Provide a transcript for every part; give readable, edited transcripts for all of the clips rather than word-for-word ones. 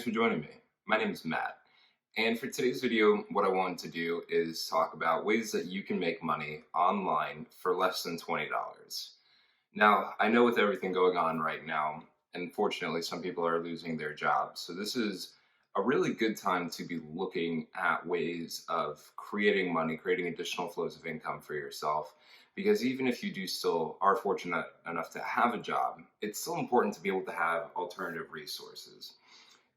for joining me. My name is Matt, and for today's video, what I wanted to do is talk about ways that you can make money online for less than $20. Now, I know with everything going on right now, unfortunately, some people are losing their jobs. So this is a really good time to be looking at ways of creating money, creating additional flows of income for yourself. Because even if you do still are fortunate enough to have a job, it's still important to be able to have alternative resources.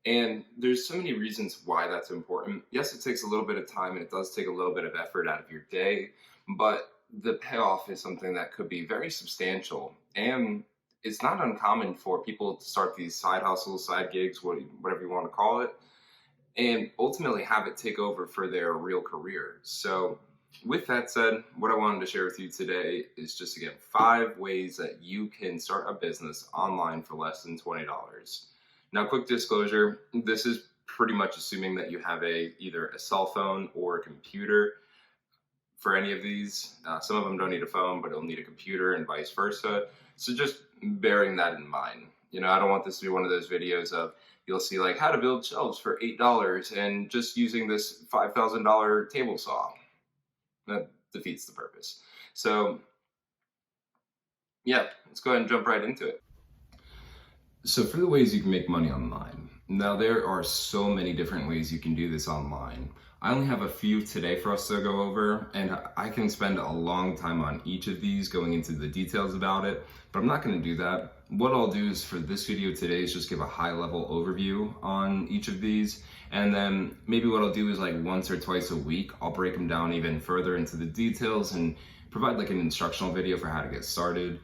And there's so many reasons why that's important. Yes, it takes a little bit of time and it does take a little bit of effort out of your day, but the payoff is something that could be very substantial. And it's not uncommon for people to start these side hustles, side gigs, whatever you want to call it, and ultimately have it take over for their real career. So, with that said, what I wanted to share with you today is just again 5 ways that you can start a business online for less than $20. Now, quick disclosure, this is pretty much assuming that you have either a cell phone or a computer for any of these. Some of them don't need a phone, but it'll need a computer and vice versa. So just bearing that in mind. I don't want this to be one of those videos of you'll see like how to build shelves for $8 and just using this $5,000 table saw. That defeats the purpose. So yeah, let's go ahead and jump right into it. So for the ways you can make money online. Now there are so many different ways you can do this online. I only have a few today for us to go over, and I can spend a long time on each of these going into the details about it, but I'm not going to do that. What I'll do is for this video today is just give a high level overview on each of these, and then maybe what I'll do is like once or twice a week, I'll break them down even further into the details and provide like an instructional video for how to get started.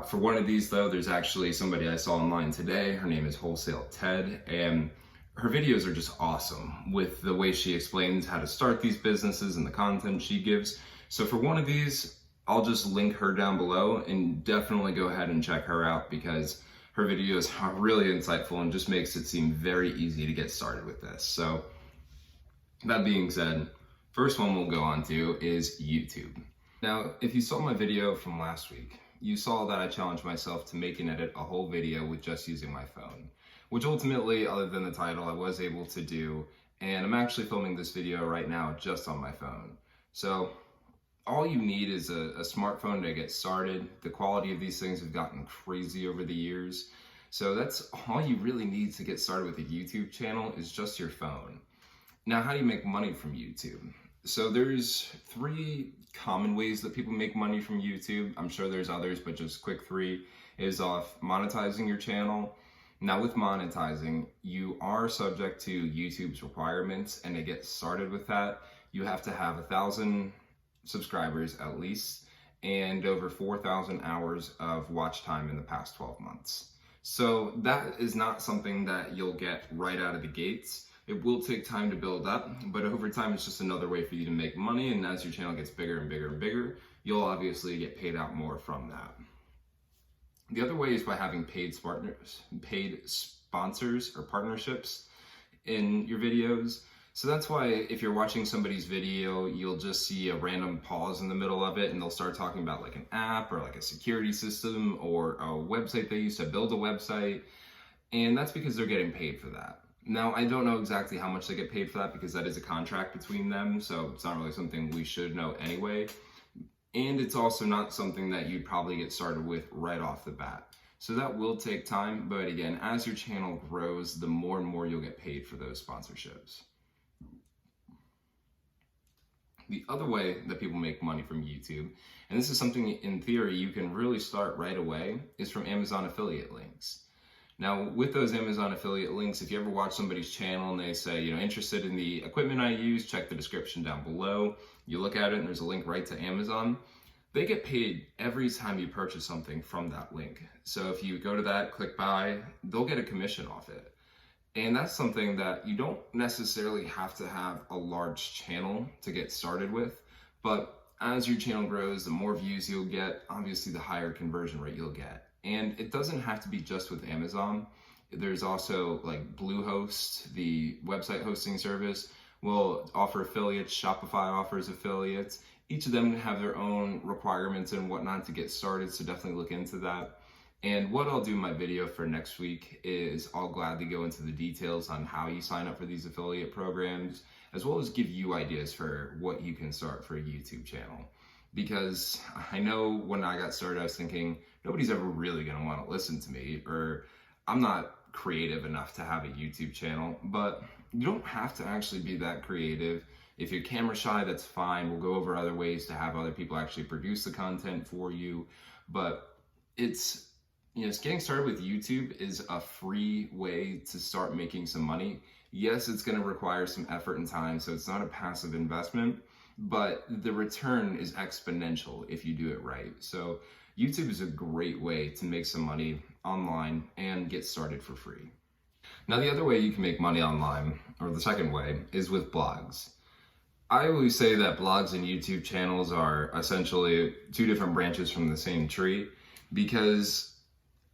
For one of these though, there's actually somebody I saw online today. Her name is Wholesale Ted, and her videos are just awesome with the way she explains how to start these businesses and the content she gives. So for one of these, I'll just link her down below and definitely go ahead and check her out because her videos are really insightful and just makes it seem very easy to get started with this. So that being said, first one we'll go on to is YouTube. Now, if you saw my video from last week, you saw that I challenged myself to make and edit a whole video with just using my phone, which ultimately, other than the title, I was able to do, and I'm actually filming this video right now just on my phone. So all you need is a smartphone to get started. The quality of these things have gotten crazy over the years. So that's all you really need to get started with a YouTube channel is just your phone. Now, how do you make money from YouTube? So there's 3 common ways that people make money from YouTube. I'm sure there's others, but just quick 3 is off monetizing your channel. Now with monetizing, you are subject to YouTube's requirements, and to get started with that, you have to have 1,000 subscribers at least, and over 4,000 hours of watch time in the past 12 months. So that is not something that you'll get right out of the gates. It will take time to build up, but over time, it's just another way for you to make money. And as your channel gets bigger and bigger and bigger, you'll obviously get paid out more from that. The other way is by having paid sponsors or partnerships in your videos. So that's why if you're watching somebody's video, you'll just see a random pause in the middle of it and they'll start talking about like an app or like a security system or a website they used to build a website. And that's because they're getting paid for that. Now, I don't know exactly how much they get paid for that because that is a contract between them. So it's not really something we should know anyway. And it's also not something that you'd probably get started with right off the bat. So that will take time. But again, as your channel grows, the more and more you'll get paid for those sponsorships. The other way that people make money from YouTube, and this is something in theory you can really start right away, is from Amazon affiliate links. Now, with those Amazon affiliate links, if you ever watch somebody's channel and they say, interested in the equipment I use, check the description down below. You look at it and there's a link right to Amazon. They get paid every time you purchase something from that link. So if you go to that, click buy, they'll get a commission off it. And that's something that you don't necessarily have to have a large channel to get started with. But as your channel grows, the more views you'll get, obviously the higher conversion rate you'll get. And it doesn't have to be just with Amazon. There's also like Bluehost, the website hosting service, will offer affiliates. Shopify offers affiliates. Each of them have their own requirements and whatnot to get started, so definitely look into that. And what I'll do in my video for next week is I'll gladly go into the details on how you sign up for these affiliate programs, as well as give you ideas for what you can start for a YouTube channel. Because I know when I got started, I was thinking, nobody's ever really gonna wanna listen to me, or I'm not creative enough to have a YouTube channel. But you don't have to actually be that creative. If you're camera shy, that's fine. We'll go over other ways to have other people actually produce the content for you. But it's, getting started with YouTube is a free way to start making some money. Yes, it's going to require some effort and time, so it's not a passive investment, but the return is exponential if you do it right. So YouTube is a great way to make some money online and get started for free. Now, the other way you can make money online, or the second way, is with blogs. I always say that blogs and YouTube channels are essentially two different branches from the same tree, because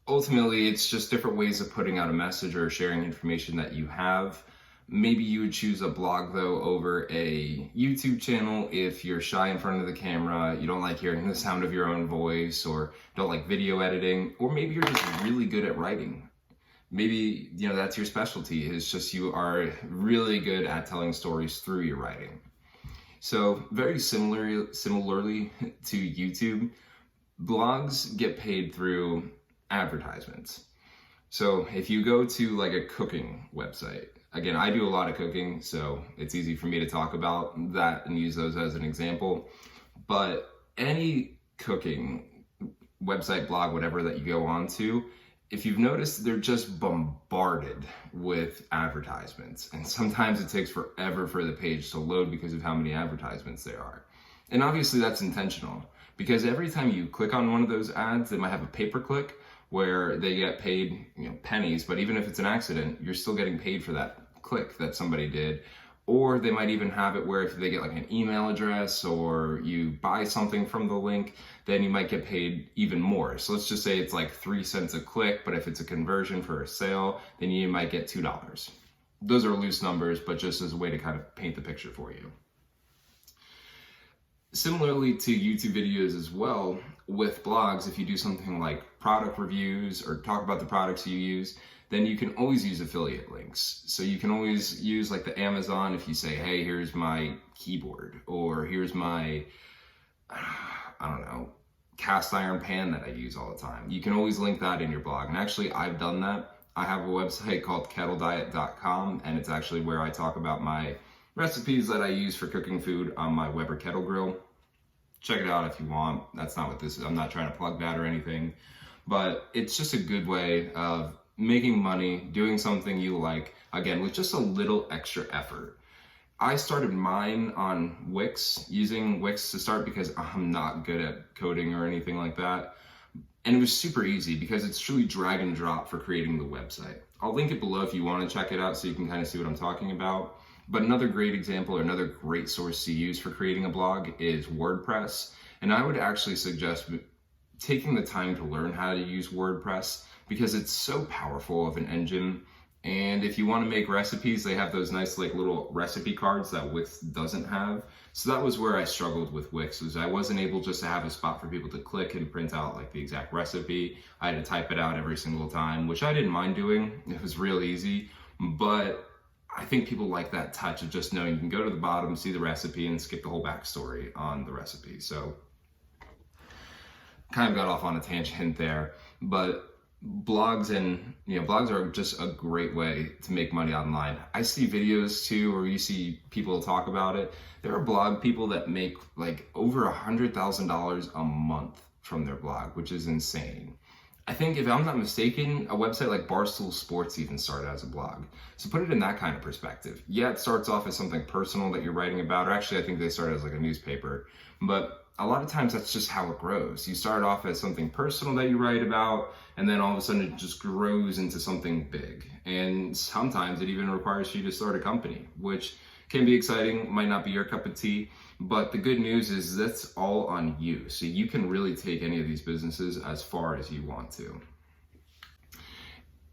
ultimately it's just different ways of putting out a message or sharing information that you have. Maybe you would choose a blog though over a YouTube channel if you're shy in front of the camera, you don't like hearing the sound of your own voice, or don't like video editing, or maybe you're just really good at writing. Maybe, that's your specialty, is just you are really good at telling stories through your writing. So very similarly to YouTube, blogs get paid through advertisements. So if you go to like a cooking website, again, I do a lot of cooking, so it's easy for me to talk about that and use those as an example. But any cooking website, blog, whatever that you go on to, if you've noticed, they're just bombarded with advertisements. And sometimes it takes forever for the page to load because of how many advertisements there are. And obviously that's intentional, because every time you click on one of those ads, they might have a pay-per-click where they get paid, pennies, but even if it's an accident, you're still getting paid for that click that somebody did. Or they might even have it where if they get like an email address or you buy something from the link, then you might get paid even more. So let's just say it's like 3 cents a click, but if it's a conversion for a sale, then you might get $2. Those are loose numbers, but just as a way to kind of paint the picture for you. Similarly to YouTube videos as well, with blogs, if you do something like product reviews or talk about the products you use, then you can always use affiliate links. So you can always use like the Amazon if you say, hey, here's my keyboard, or here's my, cast iron pan that I use all the time. You can always link that in your blog. And actually, I've done that. I have a website called kettlediet.com, and it's actually where I talk about my recipes that I use for cooking food on my Weber kettle grill. Check it out if you want. That's not what this is. I'm not trying to plug that or anything, but it's just a good way of making money, doing something you like, again, with just a little extra effort. I started mine on Wix, using Wix to start because I'm not good at coding or anything like that. And it was super easy because it's truly drag and drop for creating the website. I'll link it below if you want to check it out so you can kind of see what I'm talking about. But another great example, or another great source to use for creating a blog is WordPress. And I would actually suggest taking the time to learn how to use WordPress because it's so powerful of an engine. And if you want to make recipes, they have those nice like little recipe cards that Wix doesn't have. So that was where I struggled with Wix, was I wasn't able just to have a spot for people to click and print out like the exact recipe. I had to type it out every single time, which I didn't mind doing. It was real easy, but I think people like that touch of just knowing you can go to the bottom, see the recipe, and skip the whole backstory on the recipe. So kind of got off on a tangent there, but blogs are just a great way to make money online. I see videos too, or you see people talk about it. There are blog people that make like over $100,000 a month from their blog, which is insane. I think if I'm not mistaken, a website like Barstool Sports even started as a blog. So put it in that kind of perspective. Yeah, it starts off as something personal that you're writing about, or actually I think they started as like a newspaper, but a lot of times that's just how it grows. You start off as something personal that you write about, and then all of a sudden it just grows into something big. And sometimes it even requires you to start a company, which can be exciting, might not be your cup of tea, but the good news is that's all on you. So you can really take any of these businesses as far as you want to.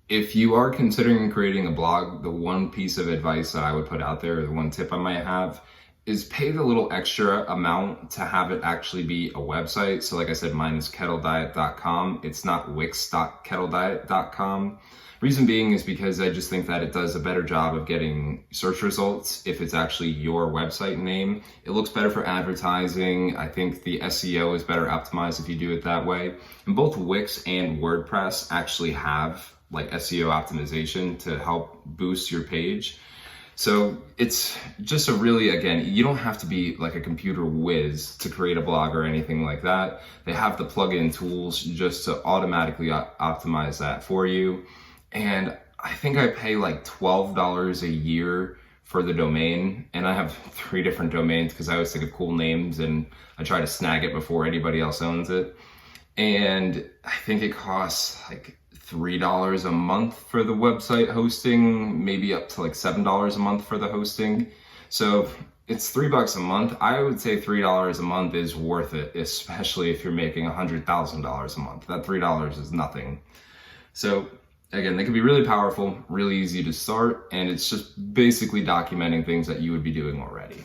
If you are considering creating a blog, the one piece of advice that I would put out there, or the one tip I might have, is pay the little extra amount to have it actually be a website. So like I said, mine is kettleddiet.com. It's not wix.kettleddiet.com. Reason being is because I just think that it does a better job of getting search results if it's actually your website name. It looks better for advertising. I think the SEO is better optimized if you do it that way. And both Wix and WordPress actually have like SEO optimization to help boost your page. So it's just a really, again, you don't have to be like a computer whiz to create a blog or anything like that. They have the plug-in tools just to automatically optimize that for you. And I think I pay like $12 a year for the domain. And I have 3 different domains because I always think of cool names and I try to snag it before anybody else owns it. And I think it costs like $3 a month for the website hosting, maybe up to like $7 a month for the hosting. So it's $3 a month. I would say $3 a month is worth it, especially if you're making $100,000 a month. That $3 is nothing. So again, they can be really powerful, really easy to start, and it's just basically documenting things that you would be doing already.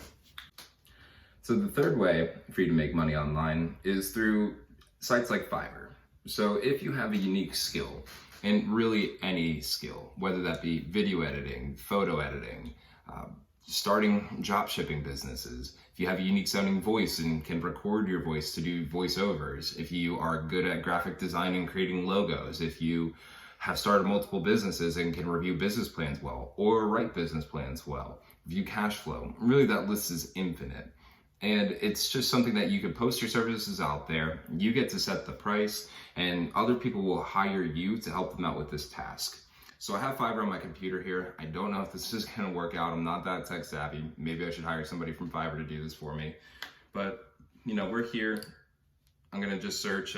So the third way for you to make money online is through sites like Fiverr. So if you have a unique skill, and really any skill, whether that be video editing, photo editing, starting drop shipping businesses, if you have a unique sounding voice and can record your voice to do voiceovers, if you are good at graphic design and creating logos, if you have started multiple businesses and can review business plans well, or write business plans well, view cash flow, really that list is infinite. And it's just something that you can post your services out there, you get to set the price, and other people will hire you to help them out with this task. So I have Fiverr on my computer here. I don't know if this is gonna work out. I'm not that tech savvy. Maybe I should hire somebody from Fiverr to do this for me. But, we're here. I'm gonna just search,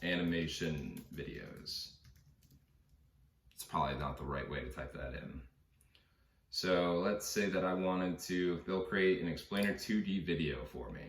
animation videos. It's probably not the right way to type that in. So let's say that I wanted to, they'll create an explainer 2D video for me.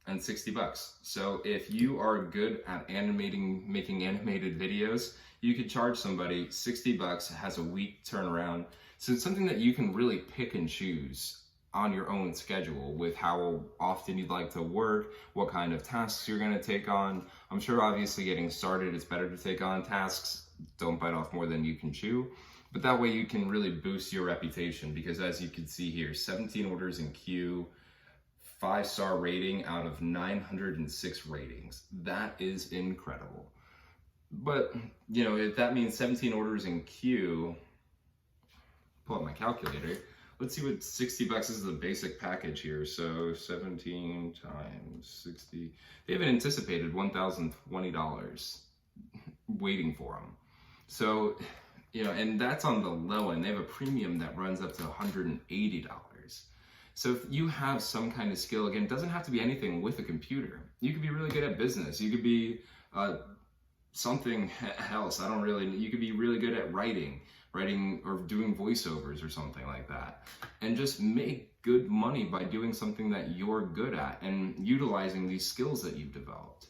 And $60. So if you are good at making animated videos, you could charge somebody $60, has a week turnaround. So it's something that you can really pick and choose on your own schedule with how often you'd like to work, what kind of tasks you're gonna take on. I'm sure obviously getting started, it's better to take on tasks. Don't bite off more than you can chew. But that way you can really boost your reputation because as you can see here, 17 orders in queue, 5-star rating out of 906 ratings. That is incredible. But, if that means 17 orders in queue, pull up my calculator. Let's see what $60 is the basic package here. So 17 times 60. They have an anticipated $1,020 waiting for them. So, and that's on the low end. They have a premium that runs up to $180. So if you have some kind of skill, again, it doesn't have to be anything with a computer. You could be really good at business. You could be something else. You could be really good at writing or doing voiceovers or something like that. And just make good money by doing something that you're good at and utilizing these skills that you've developed.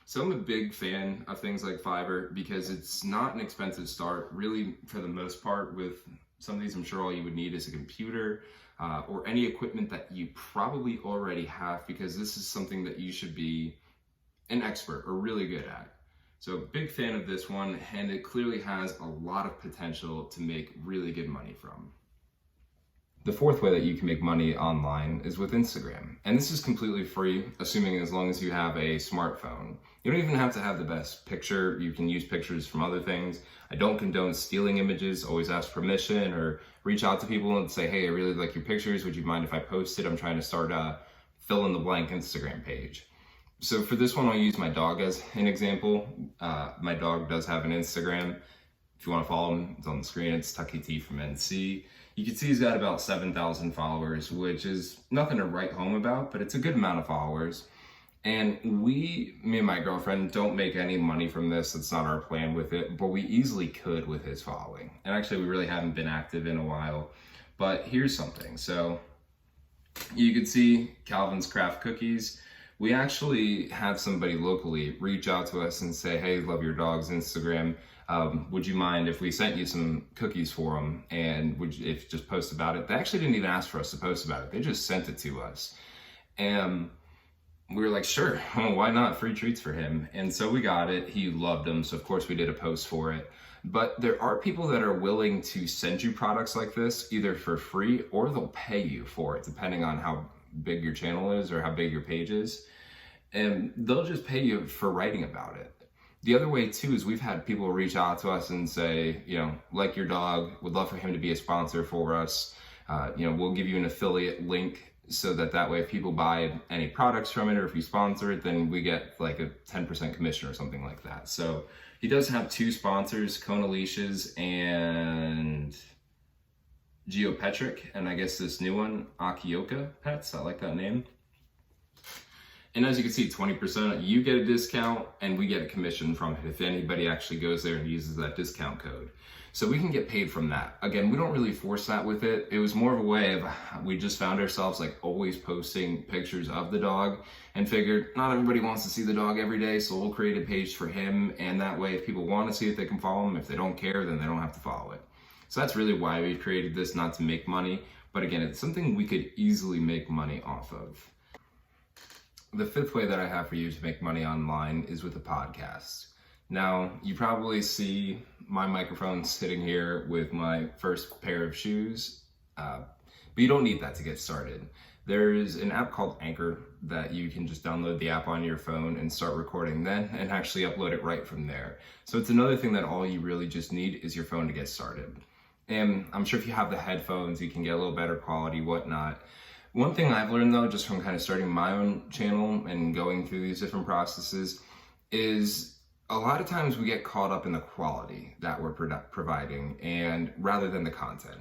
So I'm a big fan of things like Fiverr because it's not an expensive start. Really, for the most part, with some of these, I'm sure all you would need is a computer or any equipment that you probably already have because this is something that you should be an expert or really good at. So big fan of this one, and it clearly has a lot of potential to make really good money from. The fourth way that you can make money online is with Instagram. And this is completely free, assuming as long as you have a smartphone. You don't even have to have the best picture. You can use pictures from other things. I don't condone stealing images. Always ask permission or reach out to people and say, hey, I really like your pictures. Would you mind if I post it? I'm trying to start a fill in the blank Instagram page. So for this one, I'll use my dog as an example. My dog does have an Instagram. If you want to follow him, it's on the screen. It's Tucky T from NC. You can see he's got about 7,000 followers, which is nothing to write home about, but it's a good amount of followers. And me and my girlfriend don't make any money from this. That's not our plan with it, but we easily could with his following. And actually, we really haven't been active in a while. But here's something. So you can see Calvin's Craft Cookies. We actually had somebody locally reach out to us and say, hey, love your dog's Instagram. would you mind if we sent you some cookies for them, and if you just post about it? They actually didn't even ask for us to post about it. They just sent it to us. And we were like, sure, why not? Free treats for him. And so we got it. He loved them. So of course we did a post for it. But there are people that are willing to send you products like this, either for free or they'll pay you for it, depending on how big your channel is or how big your page is. And they'll just pay you for writing about it. The other way too is we've had people reach out to us and say, like your dog, would love for him to be a sponsor for us. We'll give you an affiliate link so that way if people buy any products from it or if you sponsor it, then we get like a 10% commission or something like that. So he does have 2 sponsors, Kona Leashes and Geopetric, and I guess this new one, Akioka Pets. I like that name. And as you can see, 20%, you get a discount and we get a commission from it if anybody actually goes there and uses that discount code. So we can get paid from that. Again, we don't really force that with it. It was more of a way of, we just found ourselves like always posting pictures of the dog and figured not everybody wants to see the dog every day, so we'll create a page for him. And that way, if people want to see it, they can follow him. If they don't care, then they don't have to follow it. So that's really why we created this, not to make money. But again, it's something we could easily make money off of. The 5th way that I have for you to make money online is with a podcast. Now, you probably see my microphone sitting here with my first pair of shoes, but you don't need that to get started. There's an app called Anchor that you can just download the app on your phone and start recording then and actually upload it right from there. So it's another thing that all you really just need is your phone to get started. And I'm sure if you have the headphones, you can get a little better quality, whatnot. One thing I've learned though, just from kind of starting my own channel and going through these different processes, is a lot of times we get caught up in the quality that we're providing and rather than the content.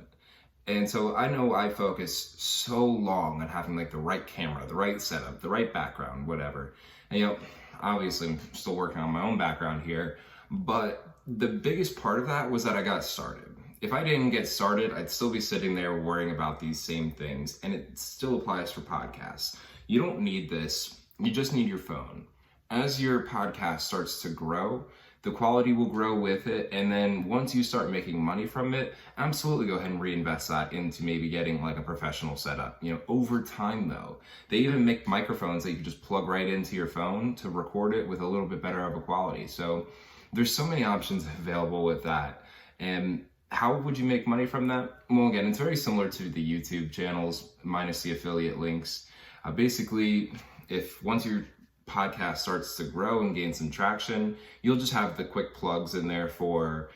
And so I know I focus so long on having like the right camera, the right setup, the right background, whatever. And obviously I'm still working on my own background here, but the biggest part of that was that I got started. If I didn't get started, I'd still be sitting there worrying about these same things, and it still applies for podcasts. You don't need this, you just need your phone. As your podcast starts to grow, the quality will grow with it, and then once you start making money from it, absolutely go ahead and reinvest that into maybe getting like a professional setup. Over time though, they even make microphones that you can just plug right into your phone to record it with a little bit better of a quality. So there's so many options available with that. And how would you make money from that? Well, again, it's very similar to the YouTube channels minus the affiliate links. Basically, if once your podcast starts to grow and gain some traction, you'll just have the quick plugs in there for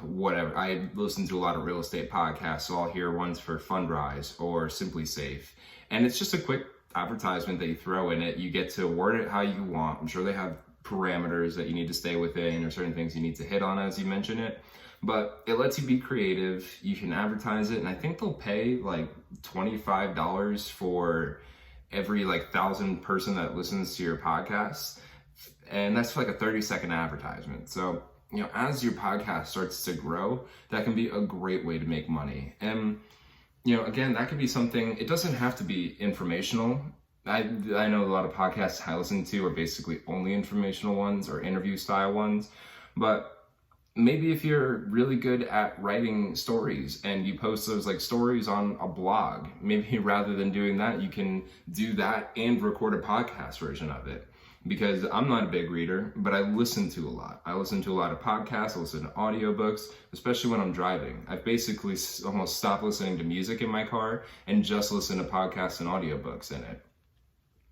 whatever. I listen to a lot of real estate podcasts, so I'll hear ones for Fundrise or Simply Safe. And it's just a quick advertisement that you throw in it. You get to word it how you want. I'm sure they have parameters that you need to stay within or certain things you need to hit on as you mention it. But it lets you be creative. You can advertise it, and I think they'll pay like $25 for every 1,000 person that listens to your podcast, and that's like a 30-second advertisement. So as your podcast starts to grow, that can be a great way to make money. And again, that could be something. It doesn't have to be informational. I know a lot of podcasts I listen to are basically only informational ones or interview style ones, but maybe if you're really good at writing stories and you post those stories on a blog, maybe rather than doing that, you can do that and record a podcast version of it. Because I'm not a big reader, but I listen to a lot. I listen to a lot of podcasts, I listen to audiobooks, especially when I'm driving. I've basically almost stopped listening to music in my car and just listen to podcasts and audiobooks in it.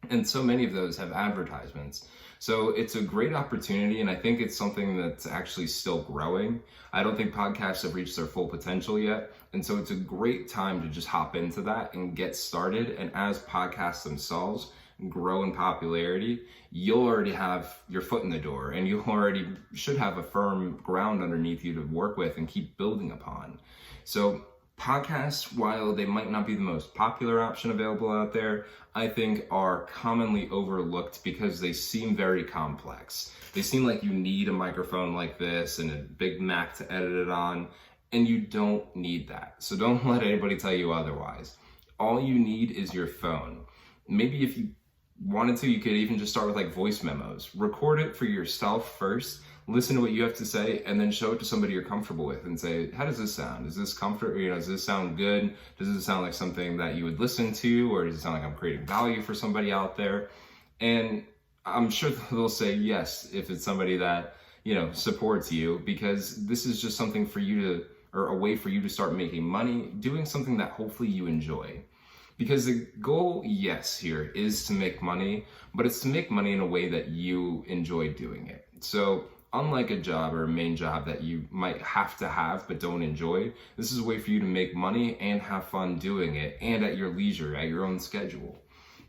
And so many of those have advertisements. So it's a great opportunity, and I think it's something that's actually still growing. I don't think podcasts have reached their full potential yet, and so it's a great time to just hop into that and get started. And as podcasts themselves grow in popularity, you'll already have your foot in the door, and you already should have a firm ground underneath you to work with and keep building upon. So podcasts, while they might not be the most popular option available out there, I think are commonly overlooked because they seem very complex. They seem like you need a microphone like this and a big Mac to edit it on, and you don't need that. So don't let anybody tell you otherwise. All you need is your phone. Maybe if you wanted to, you could even just start with voice memos. Record it for yourself first. listen to what you have to say, and then show it to somebody you're comfortable with and say, how does this sound? Is this comfort? Does this sound good? Does this sound like something that you would listen to? Or does it sound like I'm creating value for somebody out there? And I'm sure they'll say yes if it's somebody that, supports you, because this is just something for you to, or a way for you to start making money, doing something that hopefully you enjoy. Because the goal, yes, here is to make money, but it's to make money in a way that you enjoy doing it. So unlike a job or a main job that you might have to have but don't enjoy, this is a way for you to make money and have fun doing it, and at your leisure, at your own schedule.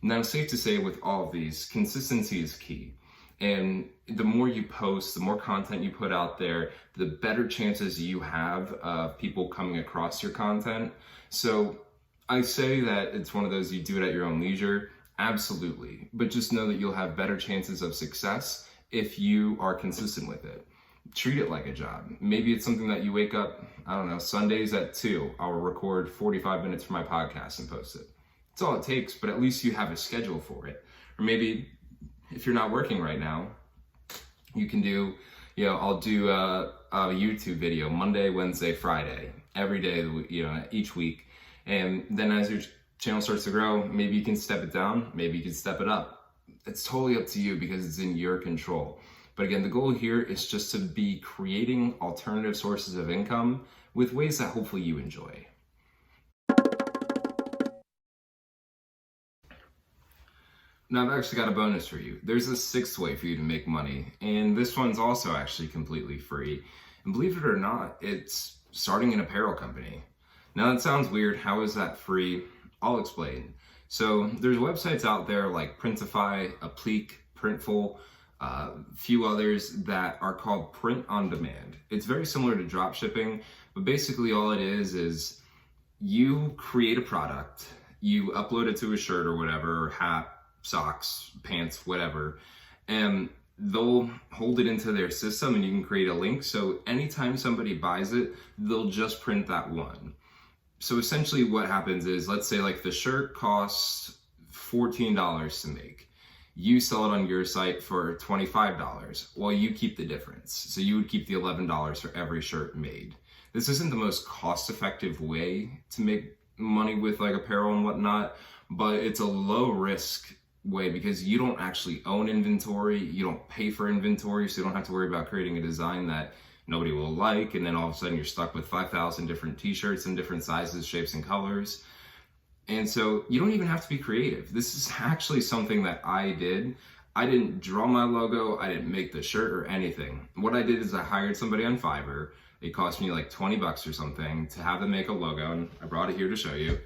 Now, safe to say with all of these, consistency is key. And the more you post, the more content you put out there, the better chances you have of people coming across your content. So I say that it's one of those, you do it at your own leisure, absolutely. But just know that you'll have better chances of success if you are consistent with it. Treat it like a job. Maybe it's something that you wake up, Sundays at 2, I'll record 45 minutes for my podcast and post it. That's all it takes, but at least you have a schedule for it. Or maybe if you're not working right now, you can do, I'll do a YouTube video Monday, Wednesday, Friday, every day, each week. And then as your channel starts to grow, maybe you can step it down, maybe you can step it up. It's totally up to you because it's in your control. But again, the goal here is just to be creating alternative sources of income with ways that hopefully you enjoy. Now, I've actually got a bonus for you. There's a 6th way for you to make money, and this one's also actually completely free. And believe it or not, it's starting an apparel company. Now, that sounds weird. How is that free? I'll explain. So there's websites out there like Printify, Applique, Printful, a few others that are called print on demand. It's very similar to drop shipping, but basically all it is you create a product, you upload it to a shirt or whatever, or hat, socks, pants, whatever, and they'll hold it into their system and you can create a link. So anytime somebody buys it, they'll just print that one. So essentially what happens is, let's say like the shirt costs $14 to make. You sell it on your site for $25. Well, you keep the difference. So you would keep the $11 for every shirt made. This isn't the most cost-effective way to make money with like apparel and whatnot, but it's a low risk way because you don't actually own inventory, you don't pay for inventory, so you don't have to worry about creating a design that nobody will like, and then all of a sudden you're stuck with 5,000 different t-shirts in different sizes, shapes, and colors. And so you don't even have to be creative. This is actually something that I did. I didn't draw my logo, I didn't make the shirt or anything. What I did is I hired somebody on Fiverr. It cost me like $20 or something to have them make a logo, and I brought it here to show you,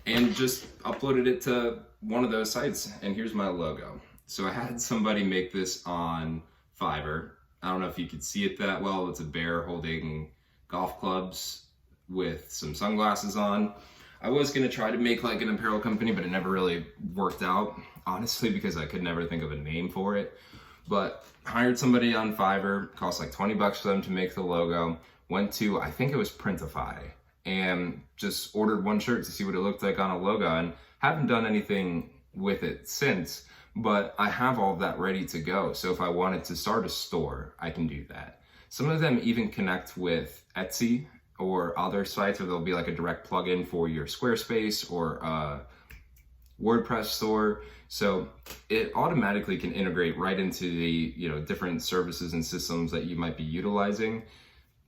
and just uploaded it to one of those sites, and here's my logo. So I had somebody make this on Fiverr. I don't know if you could see it that well. It's a bear holding golf clubs with some sunglasses on. I was gonna try to make like an apparel company, but it never really worked out, honestly, because I could never think of a name for it. But hired somebody on Fiverr, cost like $20 for them to make the logo. Went to, I think it was Printify, and just ordered one shirt to see what it looked like on a logo, and haven't done anything with it since, but I have all of that ready to go. So if I wanted to start a store, I can do that. Some of them even connect with Etsy or other sites where there'll be like a direct plugin for your Squarespace or a WordPress store. So it automatically can integrate right into the different services and systems that you might be utilizing.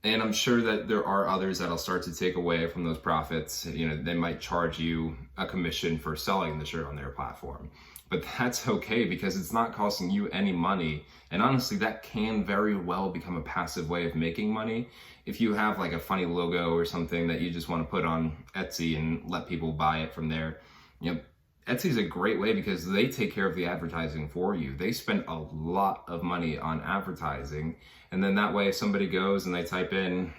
And I'm sure that there are others that'll start to take away from those profits. They might charge you a commission for selling the shirt on their platform. But that's okay because it's not costing you any money. And honestly, that can very well become a passive way of making money. If you have like a funny logo or something that you just want to put on Etsy and let people buy it from there, Etsy is a great way because they take care of the advertising for you. They spend a lot of money on advertising. And then that way, if somebody goes and they type in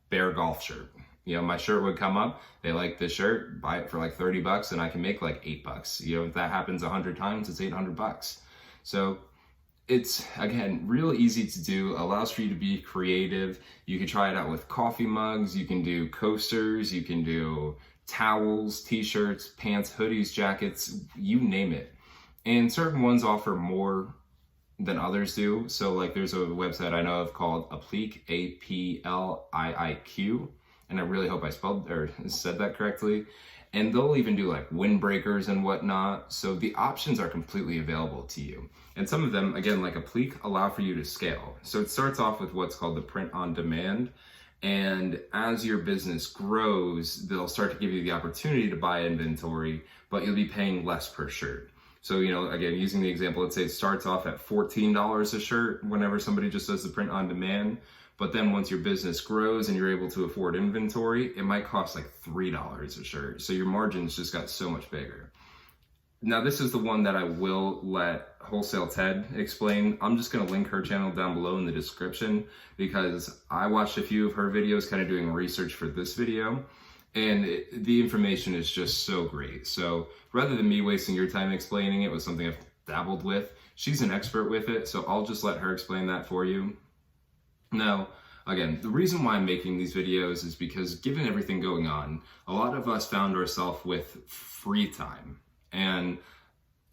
bear golf shirt, my shirt would come up. They like this shirt, buy it for like $30 and I can make like $8. If that happens 100 times, it's $800. So it's, again, real easy to do, allows for you to be creative. You can try it out with coffee mugs. You can do coasters. You can do towels, t-shirts, pants, hoodies, jackets, you name it. And certain ones offer more than others do. So like there's a website I know of called Appliq, Apliiq, and I really hope I spelled or said that correctly. And they'll even do like windbreakers and whatnot. So the options are completely available to you. And some of them, again, like Appliq, allow for you to scale. So it starts off with what's called the print on demand. And as your business grows, they'll start to give you the opportunity to buy inventory, but you'll be paying less per shirt. So, again, using the example, let's say it starts off at $14 a shirt whenever somebody just does the print on demand. But then once your business grows and you're able to afford inventory, it might cost like $3 a shirt. So your margins just got so much bigger. Now, this is the one that I will let Wholesale Ted explain. I'm just going to link her channel down below in the description because I watched a few of her videos kind of doing research for this video. And the information is just so great. So rather than me wasting your time explaining it with something I've dabbled with, she's an expert with it. So I'll just let her explain that for you. Now, again, the reason why I'm making these videos is because given everything going on, a lot of us found ourselves with free time. And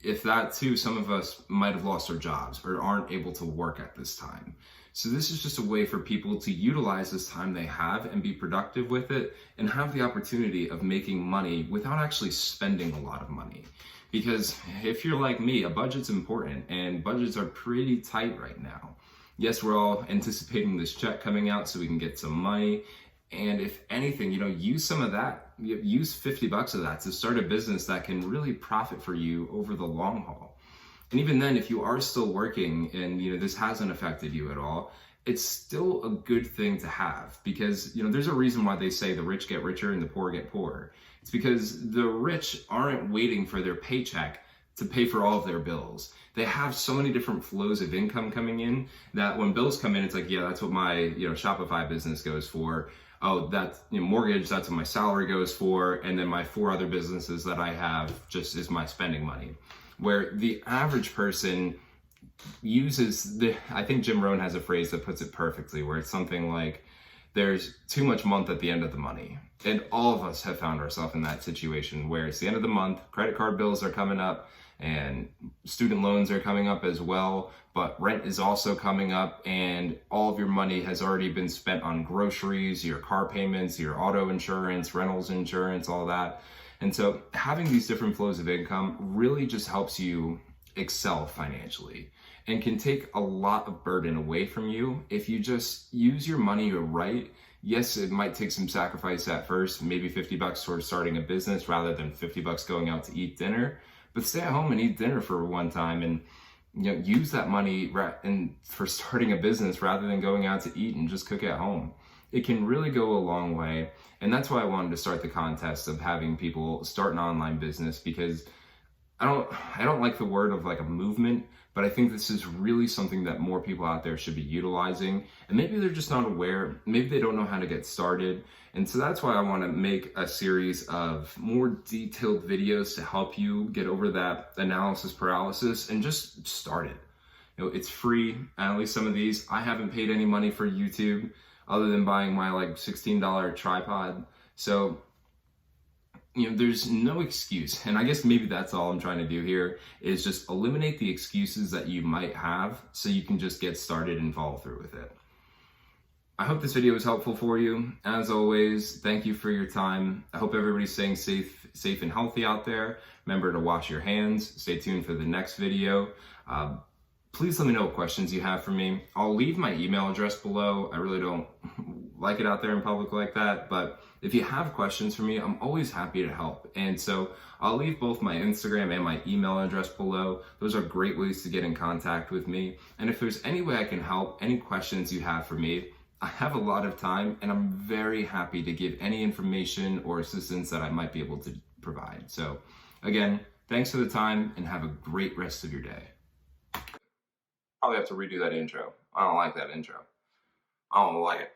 if that too, some of us might have lost our jobs or aren't able to work at this time. So this is just a way for people to utilize this time they have and be productive with it and have the opportunity of making money without actually spending a lot of money. Because if you're like me, a budget's important and budgets are pretty tight right now. Yes, we're all anticipating this check coming out so we can get some money. And if anything, use some of that, use 50 bucks of that to start a business that can really profit for you over the long haul. And even then, if you are still working and, this hasn't affected you at all, it's still a good thing to have because, there's a reason why they say the rich get richer and the poor get poorer. It's because the rich aren't waiting for their paycheck to pay for all of their bills. They have so many different flows of income coming in that when bills come in, it's like, yeah, that's what my, Shopify business goes for. Oh, that's mortgage, that's what my salary goes for. And then my 4 other businesses that I have just is my spending money. Where the average person uses I think Jim Rohn has a phrase that puts it perfectly, where it's something like, there's too much month at the end of the money. And all of us have found ourselves in that situation where it's the end of the month, credit card bills are coming up, and student loans are coming up as well, but rent is also coming up, and all of your money has already been spent on groceries, your car payments, your auto insurance, rentals insurance, all that. And so having these different flows of income really just helps you excel financially and can take a lot of burden away from you if you just use your money right. Yes, it might take some sacrifice at first, maybe 50 bucks towards starting a business rather than 50 bucks going out to eat dinner. But stay at home and eat dinner for one time and use that money for starting a business rather than going out to eat and just cook at home. It can really go a long way. And that's why I wanted to start the contest of having people start an online business, because I don't like the word of like a movement, but I think this is really something that more people out there should be utilizing. And maybe they're just not aware. Maybe they don't know how to get started. And so that's why I want to make a series of more detailed videos to help you get over that analysis paralysis and just start it. It's free. At least some of these, I haven't paid any money for YouTube other than buying my like $16 tripod. So there's no excuse. And I guess maybe that's all I'm trying to do here is just eliminate the excuses that you might have so you can just get started and follow through with it. I hope this video was helpful for you. As always, thank you for your time. I hope everybody's staying safe and healthy out there. Remember to wash your hands. Stay tuned for the next video. Please let me know what questions you have for me. I'll leave my email address below. I really don't like it out there in public like that, but if you have questions for me, I'm always happy to help. And so I'll leave both my Instagram and my email address below. Those are great ways to get in contact with me. And if there's any way I can help, any questions you have for me, I have a lot of time and I'm very happy to give any information or assistance that I might be able to provide. So again, thanks for the time and have a great rest of your day. Probably have to redo that intro. I don't like that intro. I don't like it.